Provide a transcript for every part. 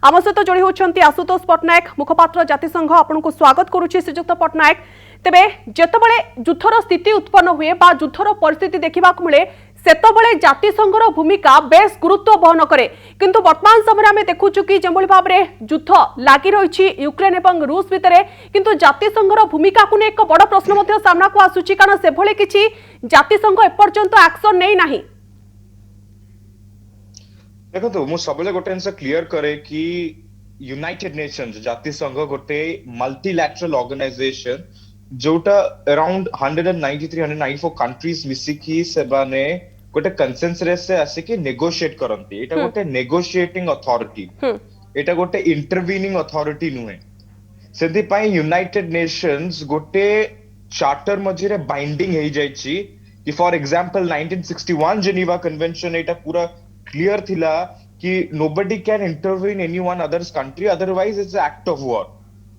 आम सहित जोड़ी होती आशुतोष पट्टनायक मुखपात्र जातिसंघ आपको स्वागत करुच्ची श्रीजुक्त पट्टनायक। तेबे जेतबेले युद्धर स्थिति उत्पन्न हुए बा युद्धर परिस्थिति देखा मिले सेतबेले जातिसंघर भूमिका बेस गुरुत्व बहन करे, किंतु वर्तमान समय आम देखु कि जो भाव में युद्ध लगी रही यूक्रेन और रूस भितर, किंतु जातिसंघर भूमिका को एक बड़ प्रश्न सामना को आसुची, कारण से भले किसी जातिसंघ एपर्यंत एक्शन नहीं नाही। देखो तो सब गोटे जिन क्लीयर करे कि यूनाइटेड नेशंस जातिसंघ गोटे मल्टीलैटरल ऑर्गेनाइजेशन जोटा अराउंड 193-194 कंट्रीज मिसिकी सेबाने गोटे कंसेंसस से आसिकी नेगोशिएट करंती। एटा गोटे नेगोशिएटिंग अथॉरिटी, एटा गोटे इंटरवीनिंग अथॉरिटी नुहे। सेति पई यूनाइटेड नेशंस गोटे चार्टर मझिरे बाइंडिंग हे जायछि कि फॉर एग्जांपल 1961 जेनेवा कन्वेंशन एटा पूरा क्लियर थिला कि nobody can intervene anyone other's country, otherwise it's an act of war,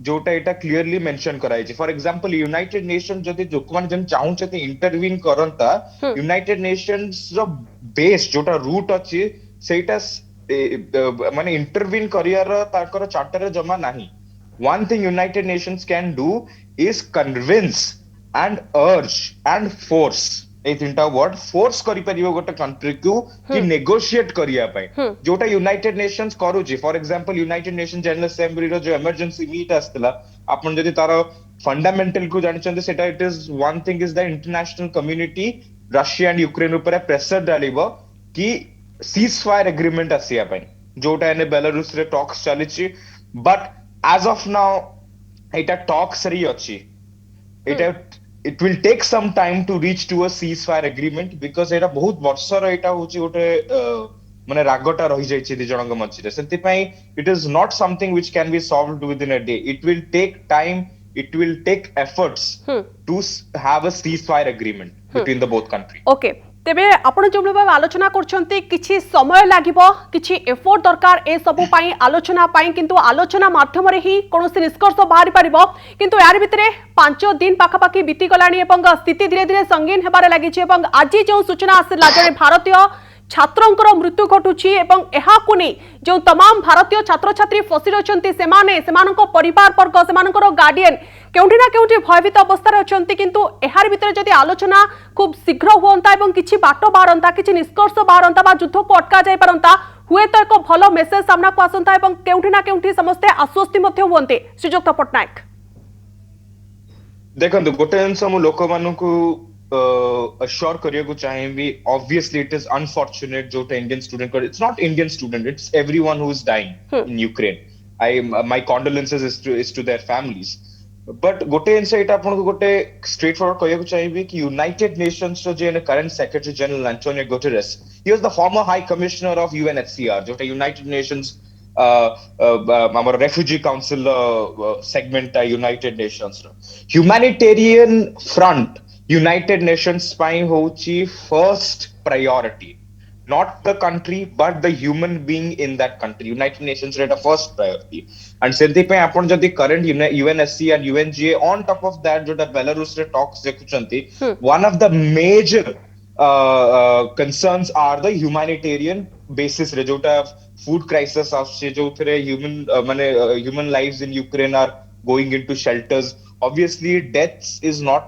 जोटा एटा क्लियरली मेंशन कराई छै। फॉर एग्जांपल यूनाइटेड नेशन जदि जोकमान जन चाहू छथि इंटरवीन करंता, यूनाइटेड नेशंस रो बेस जोटा रूट अछि सेटा माने इंटरवीन करियर ताकर चार्टर जमा नाही। One thing United Nations can do is convince and urge and force, ए तीनटा वर्ड फोर्स करि परिबो गोटे कंट्री को कि नेगोशिएट करिया पय, जोटा यूनाइटेड नेशंस करूची। For example United Nation General Assembly रो जो इमरजेंसी मीट आस्तला, आपण जदि तारो फंडामेंटल को जानिचंदे सेटा it is one thing is the international community Russia and Ukraine ऊपर प्रेशर डालिबो कि सीज फायर एग्रीमेंट आसिया पय, जोटा एने बेलारूस रे टॉक्स चलिची। बट एज ऑफ नाउ एटा टॉक्स री अछि, एटा it will take some time to reach to a ceasefire agreement because एटा बहुत वर्षर एटा होची गोटे माने रागटा रहि जाय छि दि जनक मझिरे। सेति पई it is not something which can be solved within a day. It will take time, it will take efforts to have a ceasefire agreement between the both countries. Okay, तेबे आपण जो भाव आलोचना करछंती किछि समय लागिबो, किछि एफोर्ट दरकार ए सब पई आलोचना पई, किंतु आलोचना माध्यम रे ही कोनोसी निष्कर्ष बाहरी परिबो। किंतु यार भितरे 5 दिन पाखापाखि बीती गलानी एवं स्थिति धीरे धीरे संगीन हेबारे लागि छै, एवं आज जो सूचना आसला जने भारतीय छात्रंकर मृत्यु घटुची एवं एहाकु नै जो तमाम भारतीय छात्र छात्री फसी रहिसंती सेमाने सेमानक परिवार वर्ग सेमानकर गार्डियन केउठी ना केउठी भयभीत अवस्था रे अछंती, किंतु एहार भितर जदि आलोचना खूब शीघ्र होंता एवं किछि बाट बारंता, किछि निष्कर्ष बारंता बा युद्ध को अटका जाय परंता, हुए तो एक भलो मेसेज सामना को आसंता एवं केउठी ना केउठी समस्ते आश्वस्ति मध्ये होंते। श्रीजुक्त पट्टनायक देखंतु गोटे जिनस मु लोक मानकु assure करिया को चाहेबी, obviously it is unfortunate जो Indian student, it's not Indian student, it's everyone who is dying in Ukraine. My condolences is to their families. But गोटे जिनस एटा आपन को गोटे स्ट्रेट फॉरवर्ड करिया को चाहेबी कि यूनाइटेड नेशंस रो जे current secretary general Antonio Guterres, he was the former high commissioner of UNHCR, जोटा United Nations our refugee council segment United Nations रो ह्यूमैनिटेरियन फ्रंट यूनाइटेड नेशंस पाई होची first priority, not the country but the human being in that country. United Nations rate a first priority, and सेति पे आपण जदी current UNSC and UNGA on top of that जोटा Belarus रे talks देखुचंती, one of the major concerns are the humanitarian basis रे जोटा food crisis आछे, जो थरे human lives in Ukraine are going into shelters. Obviously deaths is not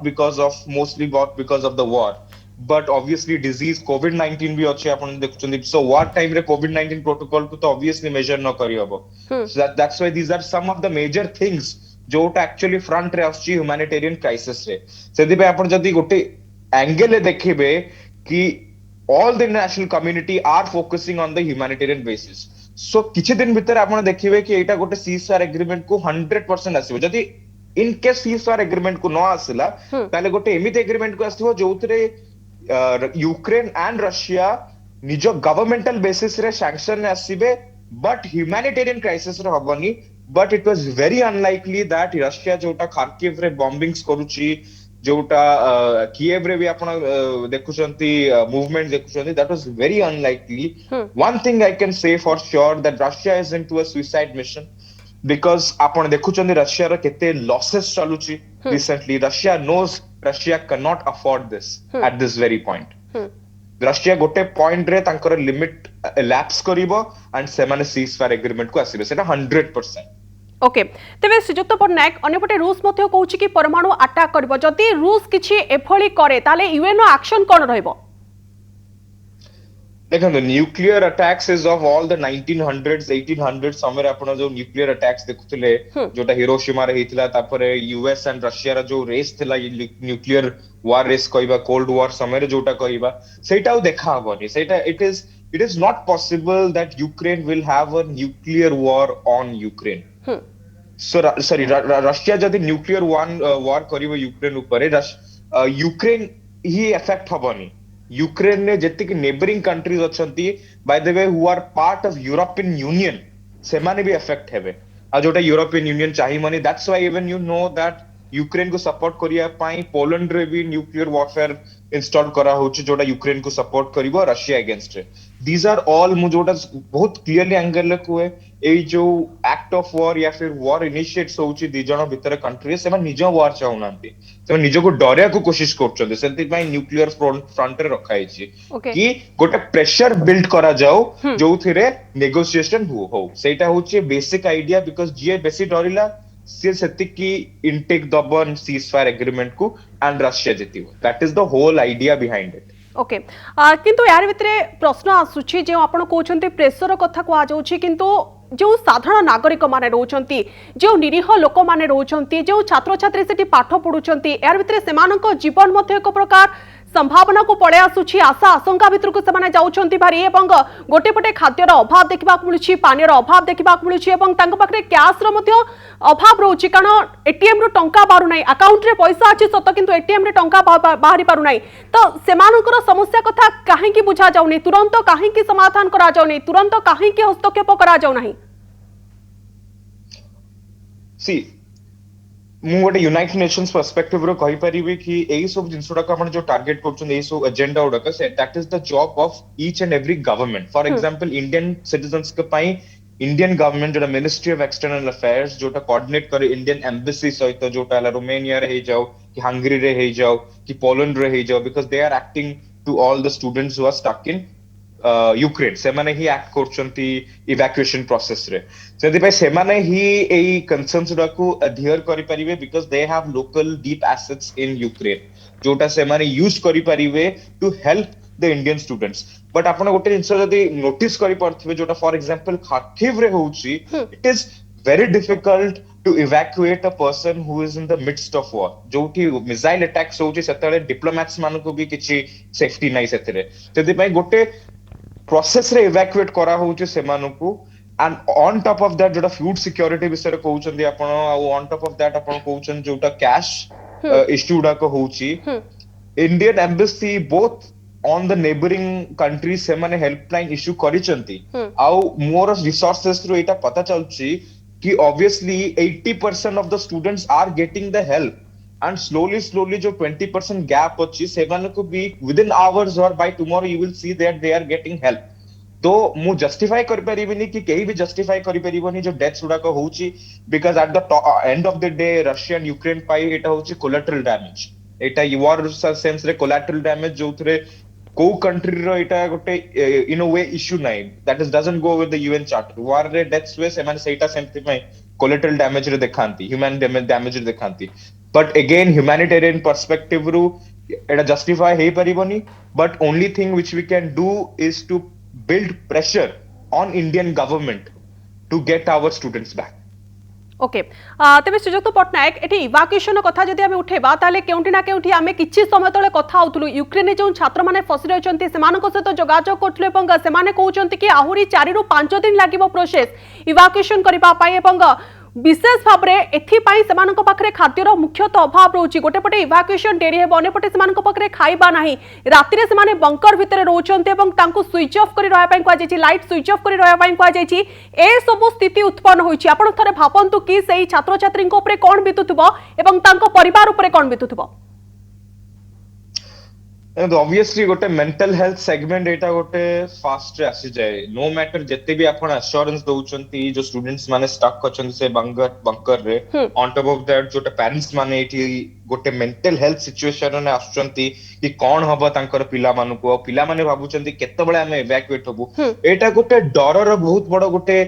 mostly because of the war, but obviously disease COVID-19 भी अच्छे आपण देखुचंदी, so war time रे COVID-19 protocol को तो obviously measure न करी हबो। So that's why these are some of the major things जोटा actually front रे आछी humanitarian crisis रे। सेति पे आपण जदी गोटे एंगल देखिबे कि all the international community are focusing on the humanitarian basis, so किछि दिन भीतर आपण देखिबे कि एटा गोटे ceasefire agreement को 100% आसीबो। जदी इन केस सीजफायर एग्रीमेंट को न आसला ताले गोटे एमिति एग्रीमेंट को आसीबो जोथरे यूक्रेन एंड रशिया निज गवर्नमेंटल बेसिस रे सैंक्शन आसीबे, बट ह्यूमैनिटेरियन क्राइसिस रे हबनी। But it was very unlikely that Russia जोटा खार्किव रे बॉम्बिंग्स करूची, जोटा किएव रे भी आपण देखुचंती मूवमेंट देखुचंती, that was very unlikely. One thing I can say for sure that Russia is into a suicide mission, because आपण देखुचंदी रशिया रो केते लॉसेस चलुची recently. Russia knows Russia cannot afford this at this very point. Russia गोटे point रे तांकर limit lapse करिवो and सेमाने सीज फायर एग्रीमेंट को आसीबे सेटा 100%। ओके तेरे श्रीजुक्त पट्टनायक अन्यपटे रूस मध्य कहूँ कि परमाणु अटैक कर जदि रूस किछि एभली करे ताले यूएन एक्शन कोन रहइबो? देखो nuclear attacks is of all the 1900s 1800s somewhere आपण जो न्यूक्लियर अटैक्स देखुतले जोटा हिरोशिमा रे हितला तापरे यूएस एंड रशिया रा जो रेस थिला न्यूक्लियर वार रेस कहबा कोल्ड वार समय रे जोटा कहबा सेटा देखा हबनी सेटा it is not possible that Ukraine will have a nuclear war on Ukraine. Sorry Russia जदि न्यूक्लियर वार करिवो यूक्रेन ऊपर यूक्रेन ही इफेक्ट हबनी। यूक्रेन ने जेति कि नेबरिंग कंट्रीज अछंती by the way who are part of European Union से माने भी इफेक्ट हेबे आ जोटा यूरोपियन यूनियन चाहि माने that's why even you know that Ukraine को सपोर्ट करिया पाई पोलैंड रे भी न्यूक्लियर वॉरफेयर इंस्टॉल करा होची जोटा यूक्रेन को सपोर्ट करिवो रशिया अगेंस्ट रे। दीज आर ऑल मु जोटा बहुत क्लियरली एंगल ले कोए ए जो एक्ट ऑफ वॉर या फिर वॉर इनिशिएट्स होची दी जण भितर कंट्री से निज वॉर चाहुनांती से निज को डरिया को कोशिश करछन सेंति पाई न्यूक्लियर फ्रंट रे रखा हिची कि गोटे प्रेशर बिल्ड करा जाऊ जो थिरे नेगोशिएशन हो सेटा होची बेसिक आईडिया बिकॉज़ जे बेसी डरिला से सेति की इनटेक दबन सीज फायर एग्रीमेंट को एंड रशिया जितिबो that is the whole idea behind it. Okay किंतु यार भितरे प्रश्न आसुछि जे आपण कहउछन्ती प्रेशर कथा को आ जाउछि किंतु जो साधारण नागरिक माने रहउछन्ती जो निरीह लोक माने रहउछन्ती जो छात्र छात्री सेठी पाठ पढुछन्ती यार भितरे सेमानक जीवन मध्ये एक प्रकार संभावना को पड़े आसुछि आशा आशंका भितर को सेमाने जाउछन्ती भारी एवं गोटे पटे खाद्यर अभाव देखिबा को मिलुछि पानीर अभाव देखिबा को मिलुछि एवं तांको पाखरे कैश रो मध्ये अभाव रहउछि कारण एटीएम रो टंका बारु नै अकाउंट रे पैसा अछि सत किंतु एटीएम रे टंका बाहरी पारु नै तो सेमानकर समस्या कथा काहे की बुझा जाउनी तुरंत काहे की समाधान करा जाउनी तुरंत काहे की हस्तक्षेप करा जाउ नाही? सी मु गोटे यूनाइटेड नेशंस पर्सपेक्टिव रो कहि परिबे कि एई सब जिंसडा का आपण जो टारगेट करछन एई सब एजेंडा उडा का that is the job of each and every government. For example Indian citizens के पाई इंडियन गवर्नमेंट जोटा मिनिस्ट्री ऑफ एक्सटर्नल अफेयर्स जोटा कोऑर्डिनेट करे इंडियन एम्बेसी सहित जोटा रोमानिया रे हे जाओ कि हंगरी रे हे जाओ कि पोलैंड रे हे जाओ because they are acting to all the students who are stuck in Ukraine से माने ही एक्ट करछंती इवैक्यूएशन प्रोसेस रे सेति पे से माने ही एई कंसर्न्स को अडहियर करि परिबे because they have local deep assets in Ukraine जोटा से माने यूज करि परिबे to help the Indian students. But आपण गोटे जिंस जदी नोटिस करि परथिबे जोटा फॉर एग्जांपल खाखिव रे होउची it is very difficult to evacuate a person who is in the midst of war जोठी मिसाइल अटैक्स होउची सेतले डिप्लोमैट्स मान को भी किछि सेफ्टी नै सेतरे सेति पई गोटे प्रोसेस रे इवैक्यूएट करा होउची सेमानकु and on top of that जोटा फूड सिक्योरिटी विषय कहउचंदी आपण ऑन टॉप ऑफ दैट आपण कहउचन जोटा कैश इश्यू डा को होउची Indian embassy both on the neighbouring country से माने हेल्पलाइन इश्यू करिसंती आउ मोर रिसोर्सेस रो एटा पता चलची कि obviously 80% of the students are getting the help and slowly जो 20% gap अछि सेवन को भी within hours or by tomorrow you will see that they are getting help। तो मु जस्टिफाई कर परिबिनी कि केही भी जस्टिफाई करि परिबनी जो डेथ्स उडा को होउची because at the end of the day Russia and Ukraine पाई एटा होउची कोलैटरल डैमेज एटा यूआर सेंस रे कोलैटरल डैमेज जोथरे को कंट्री रो एटा गोटे इन अ वे इश्यू नाही that is doesn't go with the UN charter war रे डेथ्स वे से माने सेटा सेंति में कोलैटरल डैमेज रे देखांती ह्यूमन डैमेज रे देखांती बट अगेन ह्यूमैनिटेरियन पर्सपेक्टिव रू एटा जस्टिफाई हे परिबनी but only thing which we can do is to build pressure on Indian government to get our students back। Okay तेबे श्रीजुक्त पट्टनायक एटी इवाक्यूएशन कथा जदि आमे उठेबा ताले केउंटी ना केउंटी आमे किछि समय तळे कथा होतलु यूक्रेन ने जो छात्र माने फसी रहचंती सेमानक सहित जोगाजोग करथले एवं सेमाने कहउचंती कि आहुरी 4 रु 5 दिन लागिवो प्रोसेस इवाक्यूएशन करिबा पाई एवं विशेष भाव में एथिपाई सेमानक पाखरे खाद्यर मुख्यतः अभाव रोची गोटे पटे इवाक्यूएशन डेरी हेबो अने पटे सेमानक पाखरे खाइबा नाही राति रे सेमाने बंकर भितरे रोचंते एवं तांको स्विच ऑफ करि रहया पई को आजेची लाइट स्विच ऑफ करि रहया पई को आजेची ए सब स्थिति उत्पन्न होईची आपण थरे भापंतु कि सेही छात्र छात्री को ऊपर कोन बितुथबो एवं तांको परिवार ऊपर कोन बितुथबो। obviously ଗୋଟେ mental health segment ଏଇଟା ଗୋଟେ fast ରେ ଆସିଯାଏ no matter ଯେତେ ବି ଆପଣ assurance ଦଉଛନ୍ତି ଯୋଉ students ମାନେ stuck ଅଛନ୍ତି ସେ bunker ରେ ହୁଁ on top of that ଯୋଉଟା parents ମାନେ ଏଇଠି ଗୋଟେ mental health situation ରେ ଆସୁଛନ୍ତି କି କଣ ହବ ତାଙ୍କର ପିଲାମାନଙ୍କୁ ଆଉ ପିଲାମାନେ ଭାବୁଛନ୍ତି କେତେବେଳେ ଆମେ evacuate ହବୁ ହୁଁ ଏଇଟା ଗୋଟେ ଡରର ବହୁତ ବଡ ଗୋଟେ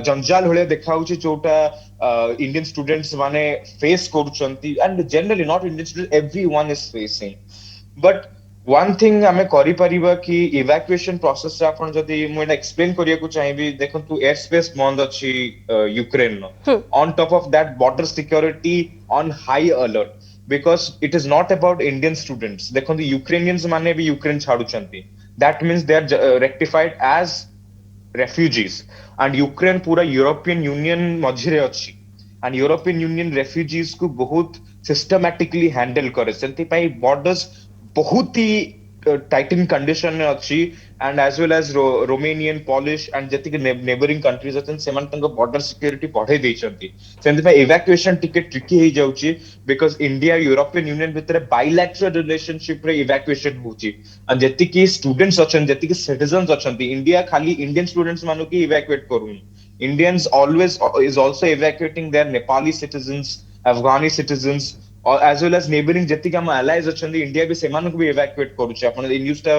ଜଞ୍ଜାଲ ଭଳିଆ ଦେଖାଯାଉଛି ଯୋଉଟା ଇଣ୍ଡିଆନ ଷ୍ଟୁଡେଣ୍ଟସ୍ ମାନେ ଫେସ୍ କରୁଛନ୍ତି and generally not Indian students everyone is facing but one thing ଆମେ କରିପାରିବା କି evacuation process ରେ ଆପଣ ଯଦି ମୁଁ ଏଟା explain କରିବାକୁ ଚାହିଁବି ଦେଖନ୍ତୁ air space ବନ୍ଦ ଅଛି ୟୁକ୍ରେନର ହୁଁ on top of that border security on high alert because it is not about Indian students ଦେଖନ୍ତୁ Ukrainians ମାନେ ବି ୟୁକ୍ରେନ ଛାଡୁଛନ୍ତି that means they are rectified as refugees and Ukraine ପୁରା ୟୁରୋପିଆନ ୟୁନିୟନ ମଝିରେ ଅଛି and ୟୁରୋପିଆନ ୟୁନିୟନ refugees କୁ ବହୁତ systematically handle କରେ ସେଥିପାଇଁ borders ବହୁତ ହି ଟାଇଟନ୍ କଣ୍ଡିସନ ରେ ଅଛି and as well as Romanian Polish and ଯେତିକି neighboring countries ଅଛନ୍ତି ସେମାନେ ତାଙ୍କ border security ବଢେଇ ଦେଇଛନ୍ତି ସେଥିପାଇଁ evacuation ଟିକେ tricky ହେଇଯାଉଛି because India European Union ଭିତରେ bilateral relationship ରେ evacuation ହଉଛି and ଯେତିକି students ଅଛନ୍ତି ଯେତିକି citizens ଅଛନ୍ତି India ଖାଲି Indian students ମାନଙ୍କୁ ହିଁ evacuate କରୁନି Indians always is also evacuating their Nepali citizens Afghani citizens or as well as neighboring ଯେତିକି ଆମ allies ଅଛନ୍ତି India ବି ସେମାନଙ୍କୁ ବି evacuate କରୁଛି ଆପଣ ଏଇ news ଟା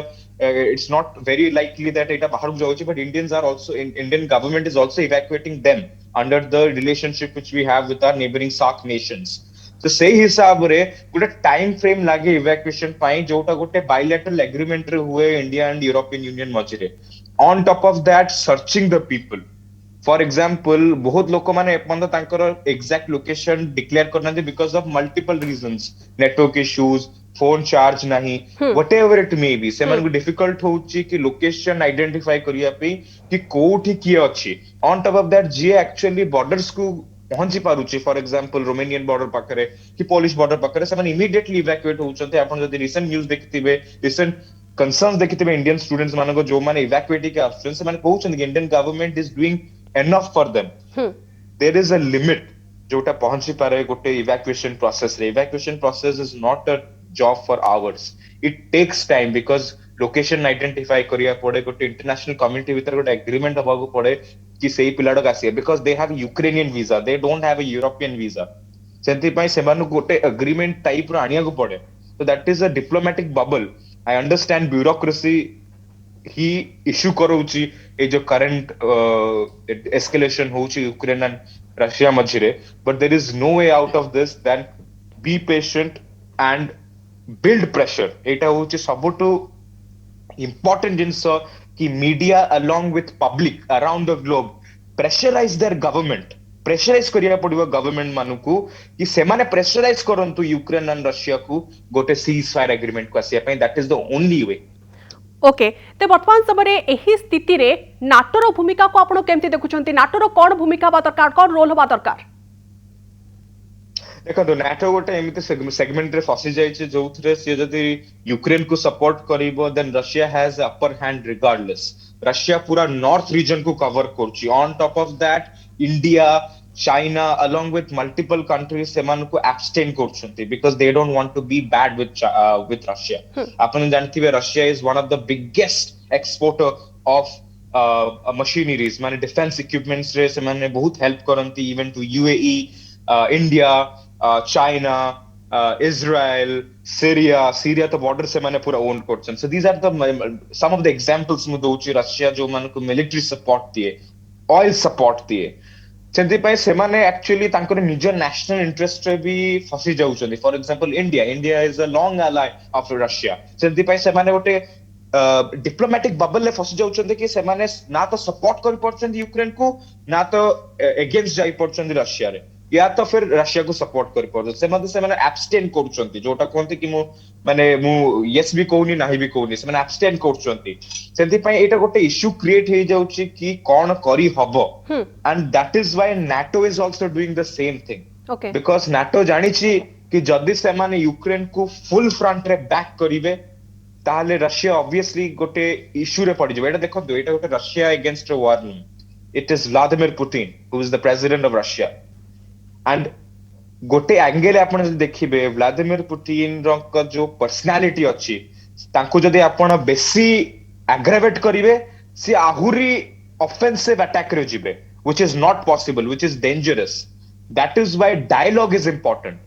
it's not very likely that ଏଇଟା ବାହାରକୁ ଯାଉଛି but Indians are also Indian government is also evacuating them under the relationship which we have with our neighboring SAARC nations ତ ସେଇ ହିସାବରେ ଗୋଟେ ଟାଇମ ଫ୍ରେମ ଲାଗେ evacuation ପାଇଁ ଯୋଉଟା ଗୋଟେ bilateral agreement ରେ ହୁଏ India and European Union ମଝିରେ on top of that searching the people for example बहुत लोक मैंने एपର୍ଯ୍ୟନ୍ତ ତାଙ୍କର एग्जैक्ट लोकेशन डिक्लेयर करनांती because of multiple reasons network issues phone charge नहीं ହୁଁ whatever it may be ହୁଁ ସେମାନଙ୍କୁ डिफिकल्ट होउची कि लोकेशन आइडेंटिफाई करिया पे कि कोठी किए अछि ऑन टॉप ऑफ दैट जी एक्चुअली बॉर्डर्स को पहुंची पारुची फॉर एग्जाम्पल रोमानियन बॉर्डर पाखरे कि पोलिश बॉर्डर पाखरे ସେମାନେ इमीडिएटली इवैक्यूएट होउचंते आपण जदी रिसेंट न्यूज़ देखिथिबे रिसेंट कंसर्न्स देखिथिबे इंडियन स्टूडेंट्स मानको जो माने इवैक्यूएट के आछन ସେମାନେ कहउछन कि Indian government is doing enough for them ହୁଁ there is a limit जोटा पहुंची पारे गोटे evacuation process रे evacuation process is not a job for hours it takes time because location identify करिया पड़े गोटे international community भीतर गोटे agreement हबाको पड़े कि सेही पिलाडक आसीए because they have Ukrainian visa they don't have a European visa सेंति पई सेमानु गोटे agreement type रो आनिया को पड़े so that is a diplomatic bubble I understand bureaucracy ही इश्यू करोची ए जो करंट एस्केलेशन होची यूक्रेन एंड रशिया मझिरे but there is no way out of this then be patient and build pressure एटा होची सबटू important जिंस कि media along with public around the globe pressurize their government pressurise करिया पड़िबो government मानकू कि सेमाने प्रेशराइज करंतु यूक्रेन एंड रशिया को गोटे सीज फायर एग्रीमेंट को आसिया पई that is the only way okay तो वर्तमान समय यही स्थिति रे नाटोर भूमिका को आपण केमती देखुछंती नाटोर कोन भूमिका बा दरकार कोन रोल बा दरकार देखो नाटो गोटे एमिति सेगमेंट रे फसी जाइछे जोथरे से जदी यूक्रेन को सपोर्ट करिवो then Russia has upper hand regardless Russia पूरा नॉर्थ रीजन को कवर करछि on top of that India China along with multiple countries सेमान को abstain करछंती because they don't want to be bad with Russia आपण जानथिबे Russia is one of the biggest exporter of machineries माने defence equipments रे से माने बहुत help करंती even to UAE India China Israel Syria तो बॉर्डर से माने पूरा ओन करछन so these are the some of the examples मु दोची रशिया जो मान को मिलिटरी सपोर्ट दिए ऑयल सपोर्ट दिए सेंति पय सेमाने एक्चुअली तांकर निज नेशनल इंटरेस्ट रे भी फसी जाउछन for example India is a long ally of Russia सेंति पय सेमाने गोटे डिप्लोमेटिक बबल ले फसी जाउछन कि सेमाने ना तो सपोर्ट कर परछन यूक्रेन को ना तो अगेंस्ट जाई परछन रशिया रे या तो फिर रशिया को सपोर्ट कर परछन से माने एब्सटेन करछन जोटा कोनते कि मु माने मु यस भी कहूनी नाही भी कहूनी से माने एब्सटेन करछन सेंति पय एटा गोटे इश्यू क्रिएट हे जाउची कि कोन करी हबो and that is why NATO is also doing the same thing because NATO जानिची कि जदी से माने यूक्रेन को फुल फ्रंट रे बैक करिवे ताहले रशिया ऑब्वियसली गोटे इश्यू रे पड़ी जबे एटा देखो एटा गोटे Russia against a war it is Vladimir Putin who is the president of Russia and गोटे एंगल आपण देखिबे व्लादिमीर पुतिन रो जो पर्सनालिटी अछि तांको जदि आपण बेसी एग्रावेट करिवे सी आहुरी ऑफेंसिव अटैक रे जिवे which is not possible, which is dangerous. That is why dialogue is important.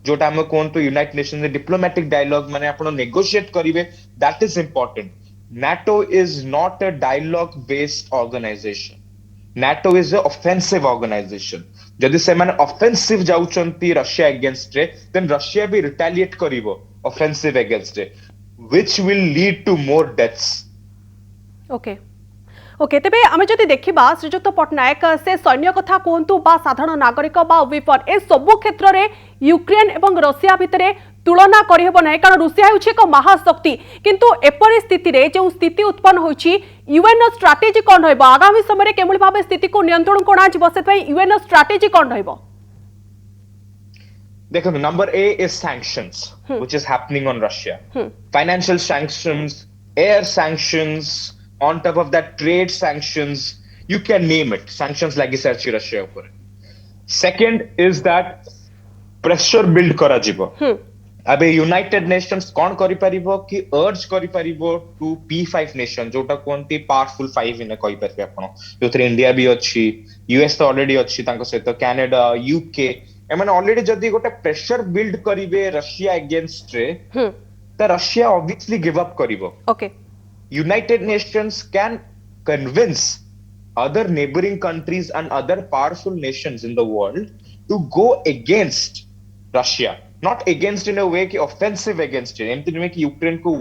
जोटा हम कहतो यूनाइटेड नेशन डिप्लोमेटिक डायलॉग माने आपण नेगोशिएट करिवे, that is important. NATO is not a dialogue based organization. NATO is a offensive organization. जदि से माने offensive जाउचंती Russia against रे, then Russia भी रिटेलिएट करिवो offensive against रे, which will lead to more deaths. Okay okay तेबे आमे जदि देखिबा श्रीजुक्त पटनायक से सैन्य कथा कहतु बा साधारण नागरिक बा वेपन ए सबु क्षेत्र रे यूक्रेन एवं रशिया भितरे तुलना करहब ना, कारण रूसिया होछि एक महाशक्ति, किंतु एपरि स्थिति रे जो स्थिति उत्पन्न होछि यूएन स्ट्रैटेजी कोन रहबो आगामी समय रे केमल भाबे स्थिति को नियंत्रण कोना जिवो से पई यूएन स्ट्रैटेजी कोन रहबो? देखो number A is sanctions which is happening on Russia. Financial sanctions, air sanctions, on top of that trade sanctions, you can name it, sanctions lagi sarchi Russia upare. Second is that pressure build kara jibo. abe United Nations kon kari paribo ki urge kari paribo to P5 nation jota konti powerful 5 ine koi parbe apan jothre India bi achi, US to already achi tanko seto, Canada, UK emane already jodi gote pressure build karibe Russia against re ta Russia obviously give up karibo. Okay. United Nations can convince other neighboring countries and other powerful nations in the world to go against Russia. Not against in a way कि offensive against it. एमती नहीं कि Ukraine को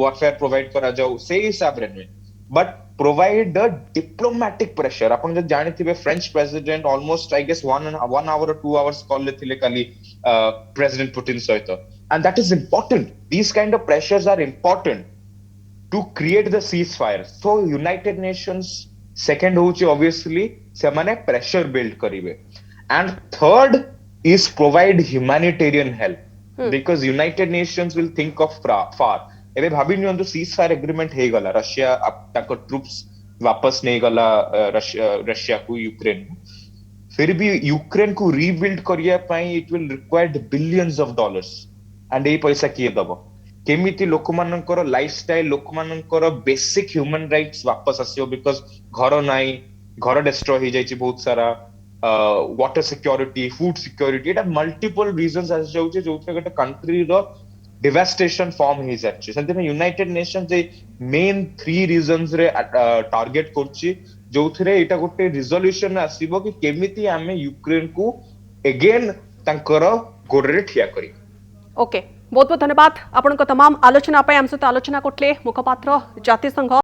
warfare provide करा जाओ से हिसाब रे नहीं, but provide the diplomatic pressure. अपन जब जाने थे French president almost I guess 1 hour or 2 hours call ले थिले काली President Putin सहित, and that is important. These kind of pressures are important to create the ceasefire. So United Nations second hochi obviously semane pressure build karibe, and third is provide humanitarian help, because United Nations will think of far. ebe bhabi niyantu ceasefire agreement he gala, Russia tako troops वापस नहीं गला Russia को Ukraine, फिर भी Ukraine को rebuild करिया पाई it will required billions of dollars, and ये पैसा किए दबो केमिति लोकमानंकर लाइफस्टाइल लोकमानंकर बेसिक ह्यूमन राइट्स वापस आसियो, बिकॉज घर नाही, घर डिस्ट्रॉय हो जाइछि बहुत सारा, वाटर सिक्योरिटी, फूड सिक्योरिटी, एटा मल्टीपल रीजंस आसी जाउछि जोथे गोटे कंट्री रो डिवास्टेशन फॉर्म हे जाछि. सेंते यूनाइटेड नेशंस जे मेन 3 रीजंस रे टारगेट करछि जोथरे एटा गोटे रिजोल्यूशन आसीबो कि केमिति आमे यूक्रेन को अगेन तांकर गोडरे ठिया करी. ओके बहुत बहुत धन्यवाद आपण तमाम आलोचना आम सहित आलोचना करते मुखपात्र जातिसंघ